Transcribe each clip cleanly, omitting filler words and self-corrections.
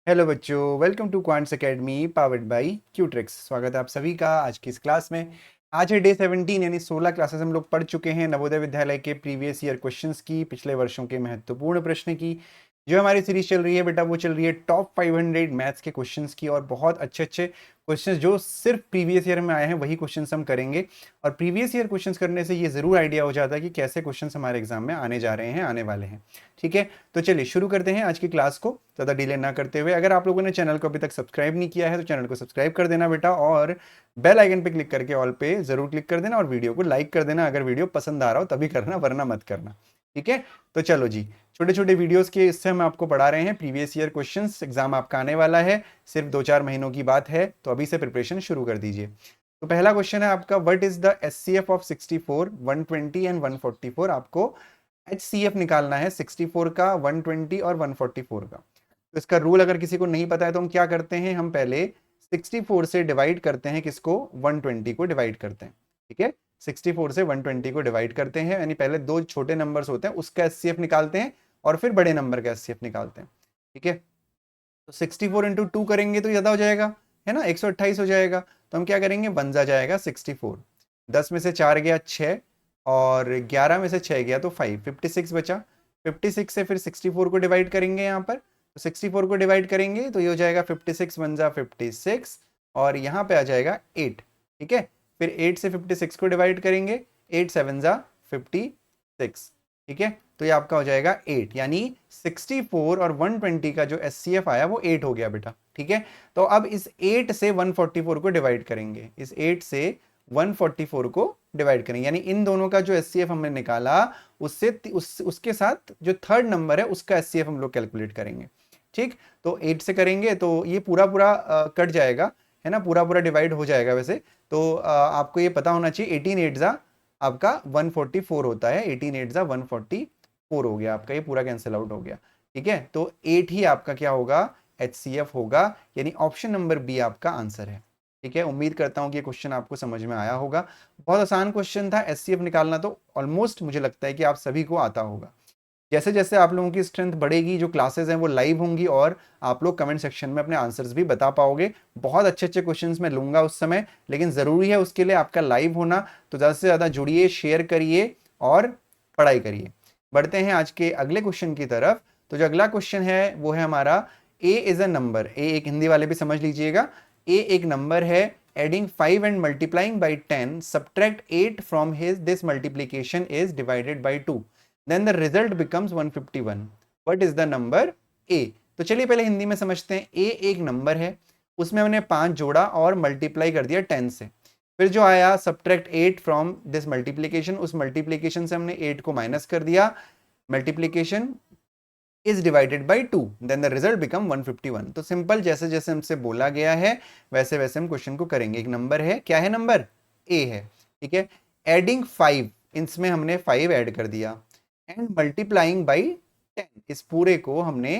Hello बच्चों, welcome to Quants academy powered by Qutrix. स्वागत है आप सभी का आज की इस क्लास में। आज है डे 17 यानी 16 क्लासेस हम लोग पढ़ चुके हैं नवोदय विद्यालय के प्रीवियस ईयर क्वेश्चंस की, पिछले वर्षों के महत्वपूर्ण प्रश्न की। जो हमारी सीरीज चल रही है बेटा वो चल रही है टॉप 500 मैथ्स के क्वेश्चंस की, और बहुत अच्छे अच्छे क्वेश्चंस जो सिर्फ प्रीवियस ईयर में आए हैं वही क्वेश्चंस हम करेंगे। और प्रीवियस ईयर क्वेश्चंस करने से ये जरूर आइडिया हो जाता है कि कैसे क्वेश्चंस हमारे एग्जाम में आने जा रहे हैं, आने वाले हैं। ठीक है, तो चलिए शुरू करते हैं आज की क्लास को ज़्यादा डिले ना करते हुए। अगर आप लोगों ने चैनल को अभी तक सब्सक्राइब नहीं किया है तो चैनल को सब्सक्राइब कर देना बेटा, और बेल आइकन पे क्लिक करके ऑल पे जरूर क्लिक कर देना, और वीडियो को लाइक कर देना। अगर वीडियो पसंद आ रहा हो तभी करना, वरना मत करना। ठीक है, तो चलो जी, छोटे छोटे वीडियोस के इससे हम आपको पढ़ा रहे हैं प्रीवियस ईयर क्वेश्चंस। एग्जाम आपका आने वाला है, सिर्फ 2-4 महीनों की बात है, तो अभी से प्रिपरेशन शुरू कर दीजिए। तो पहला क्वेश्चन है आपका, what is the HCF of 64, 120 and 144। आपको HCF निकालना है 64 का, 120 और 144 का। तो इसका रूल अगर किसी को नहीं पता है तो हम क्या करते हैं, हम पहले 64 से डिवाइड करते हैं, किसको, 120 को डिवाइड करते हैं। ठीक है, 64 से 120 को डिवाइड करते हैं, यानी पहले दो छोटे नंबर्स होते हैं उसका HCF निकालते हैं और फिर बड़े नंबर का HCF निकालते हैं। ठीक है, तो 64 इंटू 2 करेंगे तो ज्यादा हो जाएगा, है ना, 128 हो जाएगा। तो हम क्या करेंगे, 1 जाएगा 64, 10 में से 4 गया 6, और 11 में से 6 गया तो 5, 56 बचा। 56 से फिर 64 को डिवाइड करेंगे यहाँ पर, तो 64 को डिवाइड करेंगे तो ये हो जाएगा 56 1 जा 56, और यहाँ पे आ जाएगा 8। ठीक है, फिर 8 से 56 को डिवाइड करेंगे, 8 7 जा 56। ठीक है, तो ये आपका हो जाएगा 8, यानी 64 और 120 का जो HCF आया वो 8 हो गया बेटा। ठीक है, तो अब इस 8 से 144 को डिवाइड करेंगे, इस 8 से 144 को डिवाइड करेंगे, यानी इन दोनों का जो HCF हमने निकाला उससे उसके साथ जो थर्ड नंबर है उसका HCF हम लोग कैलकुलेट करेंगे। ठीक, तो 8 से करेंगे तो ये पूरा पूरा कट जाएगा, है ना, पूरा पूरा डिवाइड हो जाएगा वैसे तो। आपको ये पता होना चाहिए 18 8 जा आपका 144 होता है, 18 8 जा 144 हो गया आपका, ये पूरा कैंसिल आउट हो गया। ठीक है, तो 8 ही आपका क्या होगा, HCF होगा, यानी ऑप्शन नंबर बी आपका आंसर है। ठीक है, उम्मीद करता हूं कि ये क्वेश्चन आपको समझ में आया होगा। बहुत आसान क्वेश्चन था, HCF निकालना तो ऑलमोस्ट मुझे लगता है कि आप सभी को आता होगा। जैसे जैसे आप लोगों की स्ट्रेंथ बढ़ेगी, जो क्लासेस हैं वो लाइव होंगी, और आप लोग कमेंट सेक्शन में अपने आंसर्स भी बता पाओगे। बहुत अच्छे अच्छे क्वेश्चंस मैं लूंगा उस समय, लेकिन ज़रूरी है उसके लिए आपका लाइव होना। तो ज़्यादा से ज़्यादा जुड़िए, शेयर करिए और पढ़ाई करिए। बढ़ते हैं आज के अगले क्वेश्चन की तरफ। तो जो अगला क्वेश्चन है वो है हमारा, ए इज अ नंबर। ए एक हिंदी वाले भी समझ लीजिएगा, ए एक नंबर है। Adding 5 and multiplying by 10, subtract 8 from his this multiplication is divided by 2, then the result becomes 151. What is the number A? तो चलिए पहले हिंदी में समझते हैं। A एक नंबर है, उसमें हमने 5 जोड़ा और मल्टीप्लाई कर दिया 10 से। फिर जो आया सब्ट्रैक्ट 8 फ्रॉम दिस मल्टीप्लीकेशन, उस मल्टीप्लीकेशन से हमने 8 को माइनस कर दिया। Multiplication is divided by 2, then the result become 151। तो सिंपल, जैसे जैसे हमसे बोला गया है वैसे वैसे हम क्वेश्चन को करेंगे। एक नंबर है, क्या है नंबर, A है। ठीक है, एडिंग 5, इसमें हमने 5 ऐड कर दिया, एंड मल्टीप्लाइंग बाई 10, इस पूरे को हमने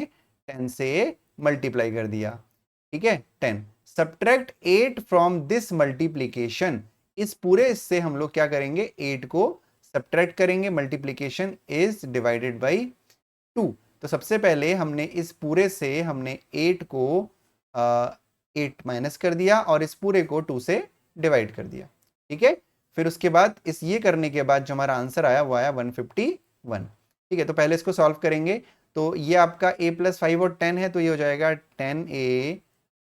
10 से मल्टीप्लाई कर दिया। ठीक है, 10 सब्ट्रैक्ट 8 फ्रॉम दिस मल्टीप्लीकेशन, इस पूरे से हम लोग क्या करेंगे, 8 को सब्ट्रैक्ट करेंगे। मल्टीप्लीकेशन इज डिवाइडेड बाई 2, तो सबसे पहले हमने इस पूरे से हमने 8 को 8 माइनस कर दिया और इस पूरे को 2 से डिवाइड कर दिया। ठीक है, फिर उसके बाद इस ये करने के बाद जो हमारा आंसर आया वो आया 151। ठीक है, तो पहले इसको सॉल्व करेंगे। तो ये आपका a प्लस 5 और 10 है, तो ये हो जाएगा 10a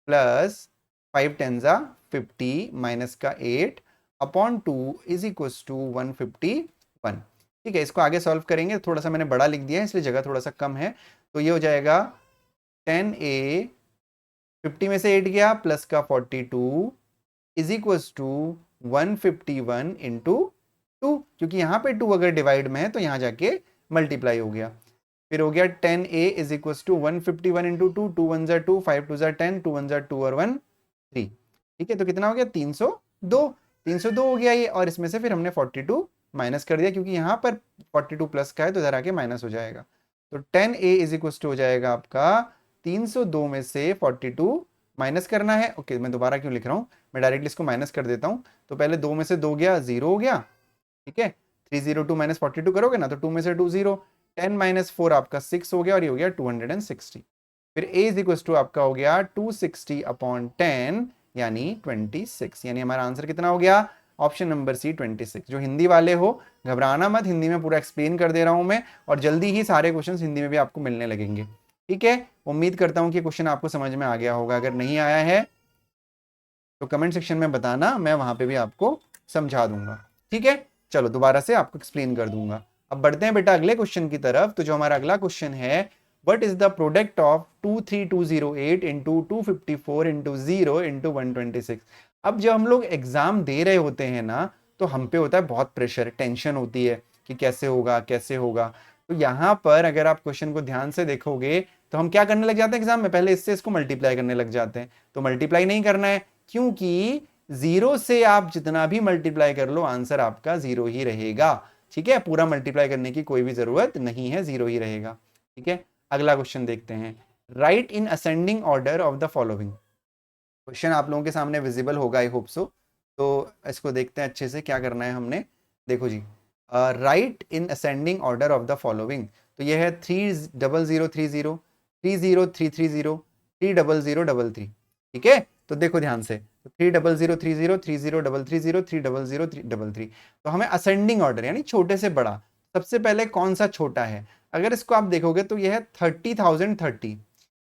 प्लस 5 10 जा 50 माइनस का 8 अपॉन 2 इज इक्व टू 151। ठीक है, इसको आगे सॉल्व करेंगे, थोड़ा सा मैंने बड़ा लिख दिया है इसलिए जगह थोड़ा सा कम है। तो ये हो जाएगा 10a, 50 में से 8 गया प्लस का 42 इज इक्व टू 151 इंटू 2, क्योंकि यहाँ पे 2 अगर डिवाइड में है तो यहाँ जाके मल्टीप्लाई हो गया। फिर हो गया 10a is equal to 151 into 2, 2 1 जा 2, 5 2 जा 10, 2 1 जा 2 और 1 3। ठीक है, तो कितना हो गया, 302। 302 हो गया ये, और इसमें से फिर हमने 42 माइनस कर दिया, क्योंकि यहाँ पर 42 प्लस का है तो इधर आके माइनस हो जाएगा। तो 10a इज इक्व टू हो जाएगा आपका 302 में से 42 माइनस करना है। ओके, मैं दोबारा क्यों लिख रहा हूँ, मैं डायरेक्टली इसको माइनस कर देता हूँ। तो पहले 2 में से 2 गया, 0 हो गया। ठीक है, 302 माइनस 42 करोगे ना तो 2 में से 2 0, 10 माइनस 4 आपका 6 हो गया, और ये हो गया 260। फिर a इज इक्वल टू आपका हो गया 260/10 यानी 26, यानी हमारा आंसर कितना हो गया? Option number C 26। जो हिंदी वाले हो घबराना मत, हिंदी में पूरा एक्सप्लेन कर दे रहा हूं मैं, और जल्दी ही सारे क्वेश्चन हिंदी में भी आपको मिलने लगेंगे। ठीक है, उम्मीद करता हूं कि क्वेश्चन आपको समझ में आ गया होगा। अगर नहीं आया है तो कमेंट सेक्शन में बताना, मैं वहां पे भी आपको समझा दूंगा। ठीक है, चलो दोबारा से आपको एक्सप्लेन कर दूंगा। अब बढ़ते हैं बेटा अगले क्वेश्चन की तरफ। तो जो हमारा अगला क्वेश्चन है, what is the product of 23208 into 254 into 0 into 126। अब जब हम लोग एग्जाम दे रहे होते हैं ना, तो हम पे होता है बहुत प्रेशर, टेंशन होती है कि कैसे होगा कैसे होगा। तो यहाँ पर अगर आप क्वेश्चन को ध्यान से देखोगे तो हम क्या करने लग जाते हैं एग्जाम में, पहले इससे इसको मल्टीप्लाई करने लग जाते हैं। तो मल्टीप्लाई नहीं करना है, क्योंकि जीरो से आप जितना भी मल्टीप्लाई कर लो आंसर आपका जीरो ही रहेगा। ठीक है, पूरा मल्टीप्लाई करने की कोई भी जरूरत नहीं है, जीरो ही रहेगा। ठीक है, अगला क्वेश्चन देखते हैं। Right in ascending order of the following. Question आप लोगों के सामने विजिबल होगा, आई होप सो। तो इसको देखते हैं अच्छे से क्या करना है हमने। देखो जी, write in ascending order of the following. तो ये है 30030, 30330, 30033। ठीक है, तो देखो ध्यान से, 30030, 30330, 30033। तो हमें असेंडिंग ऑर्डर यानी छोटे से बड़ा, सबसे पहले कौन सा छोटा है। अगर इसको आप देखोगे तो यह है 30,030,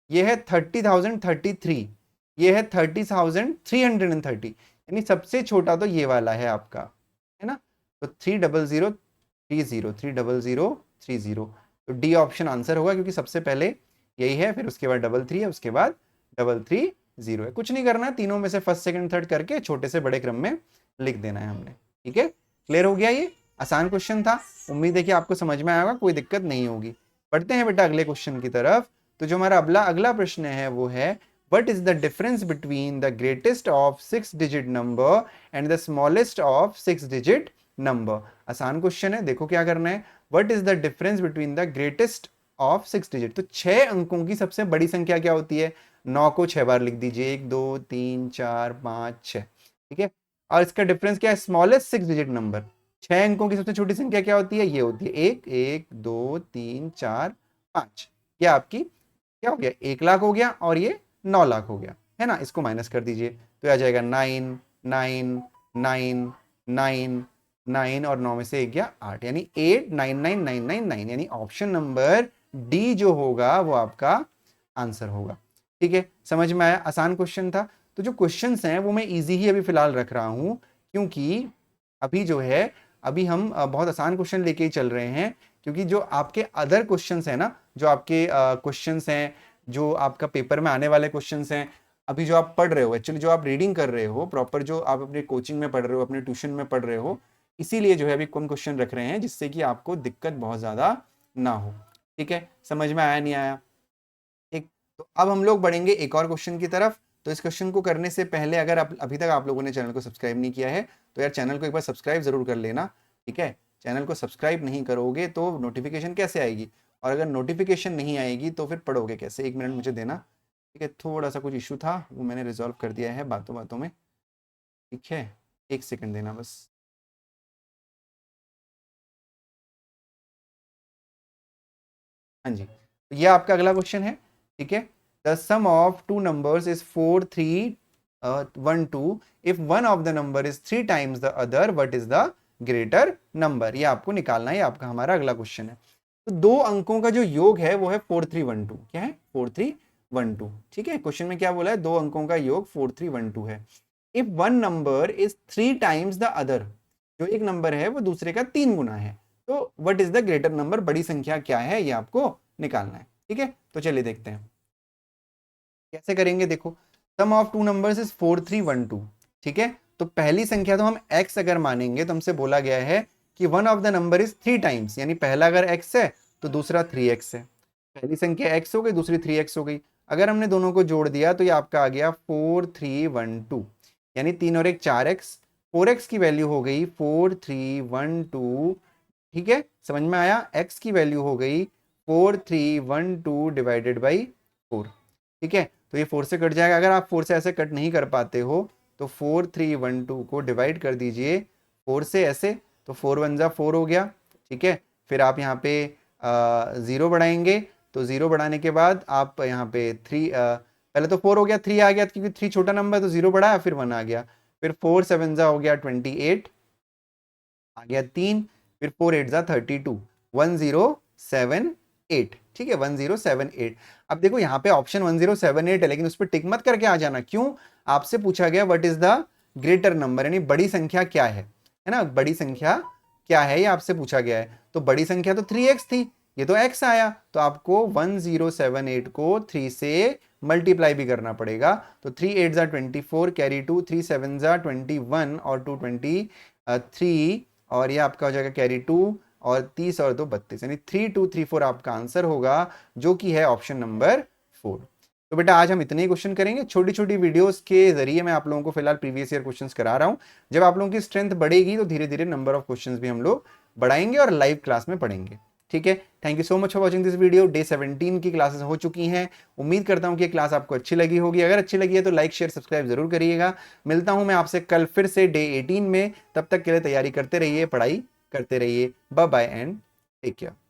यह है 30,033, ये है 30,330, यानी सबसे छोटा तो ये वाला है आपका, है ना। तो 30030, 30030। तो डी ऑप्शन आंसर होगा, क्योंकि सबसे पहले यही है, फिर उसके बाद 33 है, उसके बाद 330 है। कुछ नहीं करना है, तीनों में से फर्स्ट सेकंड थर्ड करके छोटे से बड़े क्रम में लिख देना है हमने। ठीक है, क्लियर हो गया। ये आसान क्वेश्चन था, उम्मीद है कि आपको समझ में आएगा, कोई दिक्कत नहीं होगी। बढ़ते हैं बेटा अगले क्वेश्चन की तरफ। तो जो हमारा अगला प्रश्न है वो है, what is the difference between the greatest of 6-digit number and the smallest of 6-digit number। आसान क्वेश्चन है, देखो क्या करना है। what is the difference between the greatest of 6-digit। तो 6 अंकों की सबसे बड़ी संख्या क्या होती है? 9 को 6 बार लिख दीजिए, 1 2 3 4 5 6। ठीक है, और इसका डिफरेंस क्या है? स्मॉलेस्ट 6-digit नंबर, 6 अंकों की सबसे छोटी संख्या क्या होती है? ये होती है 1 1 2 3 4 5। ये आपकी क्या हो गया? 1 लाख हो गया, और ये 9 लाख हो गया, है ना। इसको माइनस कर दीजिए तो आ जाएगा 9 9 9 9 9, और 9 में से 1 गया 8, यानी 899999, यानी ऑप्शन नंबर डी जो होगा वो आपका आंसर होगा। ठीक है, समझ में आया? आसान क्वेश्चन था। तो जो क्वेश्चंस हैं वो मैं इजी ही अभी फिलहाल रख रहा हूं, क्योंकि अभी जो है, अभी हम बहुत आसान क्वेश्चन लेके ही चल रहे हैं। क्योंकि जो आपके अदर क्वेश्चंस हैं ना, जो आपके क्वेश्चंस हैं, जो आपका पेपर में आने वाले क्वेश्चंस हैं, अभी जो आप पढ़ रहे हो, एक्चुअली जो आप रीडिंग कर रहे हो प्रॉपर, जो आप अपने कोचिंग में पढ़ रहे हो, अपने ट्यूशन में पढ़ रहे हो, इसीलिए जो है अभी कम क्वेश्चन रख रहे हैं, जिससे कि आपको दिक्कत बहुत ज़्यादा ना हो। ठीक है, समझ में आया नहीं आया? ठीक, तो अब हम लोग बढ़ेंगे एक और क्वेश्चन की तरफ। तो इस क्वेश्चन को करने से पहले, अगर अभी तक आप लोगों ने चैनल को सब्सक्राइब नहीं किया है तो यार चैनल को एक बार सब्सक्राइब जरूर कर लेना। ठीक है, चैनल को सब्सक्राइब नहीं करोगे तो नोटिफिकेशन कैसे आएगी, और अगर नोटिफिकेशन नहीं आएगी तो फिर पढ़ोगे कैसे? 1 मिनट मुझे देना। ठीक है, थोड़ा सा कुछ इशू था, वो मैंने रिजॉल्व कर दिया है बातों बातों में। ठीक है, 1 सेकंड देना बस। हाँ जी, तो ये आपका अगला क्वेश्चन है। ठीक है, the sum of two numbers is 4 3 1 2, if one of the number is 3 times the other, what is the greater number. ये आपको निकालना है, आपका हमारा अगला क्वेश्चन है। तो दो अंकों का जो योग है वो है 4312। क्या है? 4312। ठीक है, क्वेश्चन में क्या बोला है? दो अंकों का योग 4312 है। If one number is 3 times the other, जो एक नंबर है वो दूसरे का 3 गुना है, तो what is the greater number, बड़ी संख्या क्या है, ये आपको निकालना है। ठीक है, तो चलिए देखते हैं कैसे करेंगे। देखो, सम ऑफ टू नंबर्स इज 4312। ठीक है, तो पहली संख्या तो हम x अगर मानेंगे तो हमसे बोला गया है कि one of the number is 3 times, यानी पहला अगर x है तो दूसरा 3x है। पहली संख्या x हो गई, दूसरी 3x हो गई। अगर हमने दोनों को जोड़ दिया तो ये आपका आ गया 4312, यानी 3 और 1 4x, 4x की वैल्यू हो गई 4312। ठीक है, समझ में आया? x की वैल्यू हो गई 4312 डिवाइडेड बाई 4। ठीक है, तो ये 4 से कट जाएगा। अगर आप 4 से ऐसे कट नहीं कर पाते हो तो 4312 को डिवाइड कर दीजिए 4 से ऐसे, तो 4 1 जा 4 हो गया। ठीक है, फिर आप यहाँ पे 0 बढ़ाएंगे तो 0 बढ़ाने के बाद आप यहाँ पे 3 पहले तो 4 हो गया, 3 आ गया क्योंकि 3 छोटा नंबर, तो 0 बढ़ाया फिर 1 आ गया, फिर 4 7 जा हो गया 28 आ गया 3, फिर 4 8 जा 32, 1078। ठीक है, 1078। अब देखो यहाँ पे ऑप्शन 1078 है, लेकिन उस पर टिक मत करके आ जाना। क्यों? आपसे पूछा गया what is the greater number, यानी बड़ी संख्या क्या है ना, बड़ी संख्या क्या है ये आपसे पूछा गया है। तो बड़ी संख्या तो 3x थी, ये तो x आया, तो आपको 1078 को 3 से मल्टीप्लाई भी करना पड़ेगा। तो 3 8 जा 24, कैरी 2, 3 7 जा 21 और 2 23, और ये आपका हो जाएगा कैरी 2 और 30 और 2 32, यानी 3234 आपका आंसर होगा, जो कि है ऑप्शन नंबर 4। तो बेटा आज हम इतने ही क्वेश्चन करेंगे, छोटी छोटी वीडियोस के जरिए मैं आप लोगों को फिलहाल प्रीवियस ईयर क्वेश्चंस करा रहा हूं। जब आप लोगों की स्ट्रेंथ बढ़ेगी तो धीरे धीरे नंबर ऑफ क्वेश्चंस भी हम लोग बढ़ाएंगे और लाइव क्लास में पढ़ेंगे। ठीक है, thank you so much for watching this video. Day 17 की क्लासेस हो चुकी हैं, उम्मीद करता हूं कि क्लास आपको अच्छी लगी होगी। अगर अच्छी लगी है तो लाइक शेयर सब्सक्राइब जरूर करिएगा। मिलता हूं मैं आपसे कल फिर से डे 18 में, तब तक के लिए तैयारी करते रहिए, पढ़ाई करते रहिए। Bye bye and take care.